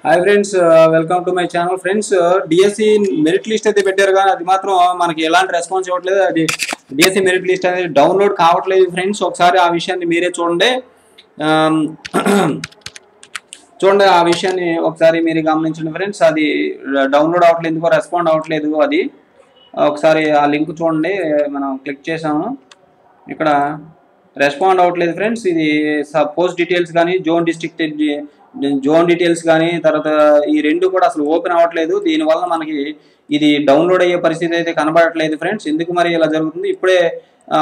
Hi friends, welcome to my channel. Friends, DSC merit list అయితే పెట్టారు కానీ అది మాత్రం మనకి ఎలాంటి రెస్పాన్స్ ఇవ్వట్లేదు. అది డిఎస్సి మెరిట్ లిస్ట్ అనేది డౌన్లోడ్ కావట్లేదు ఫ్రెండ్స్. ఒకసారి ఆ విషయాన్ని మీరే చూడండి. చూడండి, ఆ విషయాన్ని ఒకసారి మీరు గమనించండి ఫ్రెండ్స్. అది డౌన్లోడ్ అవ్వట్లేదు, ఎందుకో రెస్పాండ్ అవ్వట్లేదు. అది ఒకసారి ఆ లింక్ చూడండి. మనం క్లిక్ చేసాము, ఇక్కడ రెస్పాండ్ అవ్వట్లేదు ఫ్రెండ్స్. ఇది పోస్ట్ డీటెయిల్స్ కానీ జోన్ డీటెయిల్స్ కానీ తర్వాత ఈ రెండు కూడా అసలు ఓపెన్ అవ్వట్లేదు. దీనివల్ల మనకి ఇది డౌన్లోడ్ అయ్యే పరిస్థితి అయితే కనబడట్లేదు ఫ్రెండ్స్. ఎందుకు మరి ఇలా జరుగుతుంది? ఇప్పుడే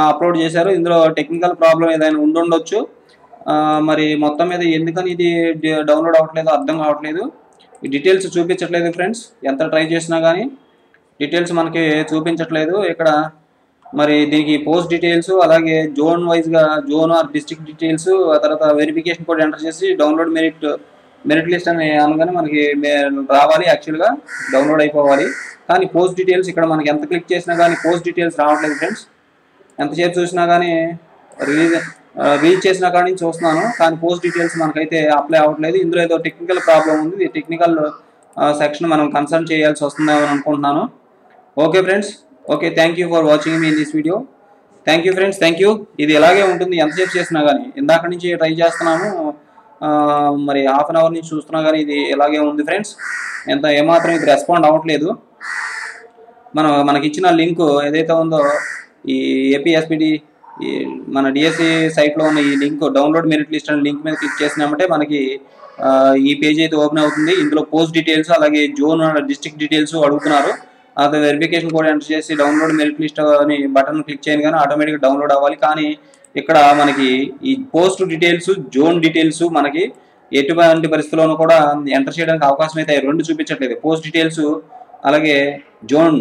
అప్లోడ్ చేశారు. ఇందులో టెక్నికల్ ప్రాబ్లం ఏదైనా ఉండుండొచ్చు. మరి మొత్తం మీద ఎందుకని ఇది డౌన్లోడ్ అవ్వట్లేదు అర్థం కావట్లేదు. ఈ డీటెయిల్స్ చూపించట్లేదు ఫ్రెండ్స్. ఎంత ట్రై చేసినా కానీ డీటెయిల్స్ మనకి చూపించట్లేదు. ఇక్కడ మరి దీనికి పోస్ట్ డీటెయిల్స్ అలాగే జోన్ వైజ్గా జోన్ ఆర్ డిస్ట్రిక్ట్ డీటెయిల్స్, ఆ తర్వాత వెరిఫికేషన్ కోడ్ ఎంటర్ చేసి డౌన్లోడ్ మెరిట్ లిస్ట్ అని అనగానే మనకి రావాలి. యాక్చువల్గా డౌన్లోడ్ అయిపోవాలి. కానీ పోస్ట్ డీటెయిల్స్ ఇక్కడ మనకి ఎంత క్లిక్ చేసినా కానీ పోస్ట్ డీటెయిల్స్ రావట్లేదు ఫ్రెండ్స్. ఎంతసేపు చూసినా కానీ రీచ్ చేసినా కానీ చూస్తున్నాను, కానీ పోస్ట్ డీటెయిల్స్ మనకైతే అప్లై అవ్వట్లేదు. ఇందులో ఏదో టెక్నికల్ ప్రాబ్లం ఉంది. ఈ టెక్నికల్ సెక్షన్ మనం కన్సల్ట్ చేయాల్సి వస్తుందని అనుకుంటున్నాను. Okay friends, okay, thank you for watching me in this video. Thank you friends, thank you. ఇది ఇలాగే ఉంటుంది ఎంతసేపు చేసినా కానీ. ఇందాక నుంచి ట్రై చేస్తున్నాను, మరి హాఫ్ అన్ అవర్ నుంచి చూస్తున్నా కానీ ఇది ఇలాగే ఉంది ఫ్రెండ్స్. ఏమాత్రం ఇది రెస్పాండ్ అవ్వట్లేదు. మనకి ఇచ్చిన లింక్ ఏదైతే ఉందో ఈ ఏపీఎస్పిడి మన డిఎస్సి సైట్లో ఉన్న ఈ లింక్ డౌన్లోడ్ మెరిట్ లిస్ట్ అనే లింక్ మీద క్లిక్ చేసినామంటే మనకి ఈ పేజ్ అయితే ఓపెన్ అవుతుంది. ఇందులో పోస్ట్ డీటెయిల్స్ అలాగే జోన్ డిస్ట్రిక్ట్ డీటెయిల్స్ అడుగుతున్నారు. అది వెరిఫికేషన్ కోడ్ ఎంటర్ చేసి డౌన్లోడ్ మెరిట్ లిస్ట్ అని బటన్ క్లిక్ చేయను కానీ ఆటోమేటిక్గా డౌన్లోడ్ అవ్వాలి. కానీ ఇక్కడ మనకి ఈ పోస్ట్ డీటెయిల్స్ జోన్ డీటెయిల్స్ మనకి ఎటువంటి పరిస్థితుల్లోనూ కూడా ఎంటర్ చేయడానికి అవకాశం అయితే రెండు చూపించట్లేదు. పోస్ట్ డీటెయిల్స్ అలాగే జోన్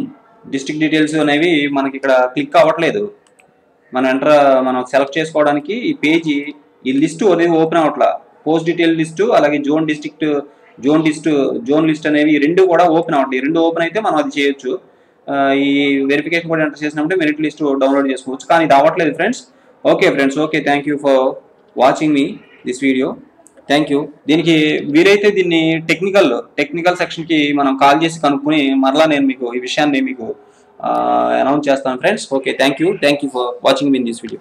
డిస్ట్రిక్ట్ డీటెయిల్స్ అనేవి మనకి ఇక్కడ క్లిక్ అవ్వట్లేదు. మనం సెలెక్ట్ చేసుకోవడానికి ఈ పేజీ ఈ లిస్టు అనేది ఓపెన్ అవ్వట్లా. పోస్ట్ డీటెయిల్ లిస్టు అలాగే జోన్ లిస్ట్ అనేవి రెండు కూడా ఓపెన్ అవ్వట్లేదు. రెండు ఓపెన్ అయితే మనం అది చేయొచ్చు. ఈ వెరిఫికేషన్ కూడా ఎంటర్ చేసినప్పుడు మెరిట్ లిస్ట్ డౌన్లోడ్ చేసుకోవచ్చు, కానీ ఇది అవ్వట్లేదు friends. Okay friends, okay, thank you for watching me this video. Thank you. దీనికి వీరైతే దీన్ని టెక్నికల్ సెక్షన్కి మనం కాల్ చేసి కనుక్కొని మరలా నేను మీకు ఈ విషయాన్ని మీకు అనౌన్స్ చేస్తాను friends. Okay, thank you for watching me in this video.